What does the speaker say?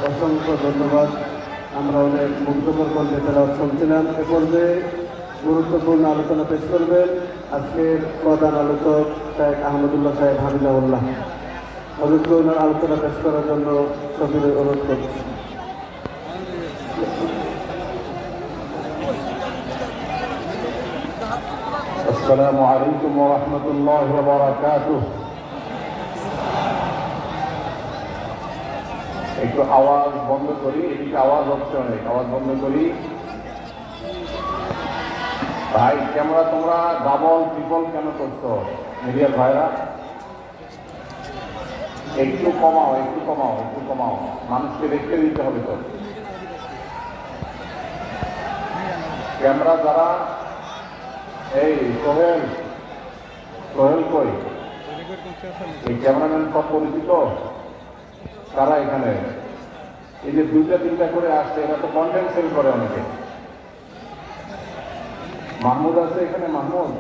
অসংখ্য ধন্যবাদ। আমরা অনেক মুগ্ধকর কণ্ঠে তেলাওয়াত শুনছিলাম। এ পর্যায়ে গুরুত্বপূর্ণ আলোচনা পেশ করবেন আজকের প্রধান আলোচক শেখ আহমদুল্লাহ সাহেব হাফিজাহুল্লাহ। হযরতকে ওনার আলোচনা পেশ করার জন্য সকলের অনুরোধ করছি। আসসালামু আলাইকুম ওয়া রাহমাতুল্লাহি ওয়া বারাকাতুহু। একটু আওয়াজ বন্ধ করি, এদিকে আওয়াজ হচ্ছে অনেক, আওয়াজ বন্ধ করি। ভাই ক্যামেরা তোমরা ডাবল ট্রিপল কেন করছো মিডিয়ার ভাইরা? একটু কমাও, একটু কমাও, একটু কমাও, মানুষকে দেখতে দিতে হবে তো। ক্যামেরা যারা, এই সোহেল, সোহেল কই? এই ক্যামেরাম্যান সব পরিচিত কারা এখানে? এই যে দুইটা তিনটা করে আসছে, এরা তো কন্টেন্ট সেল করে অনেকে। মাহমুদ আছে এখানে, মাহমুদ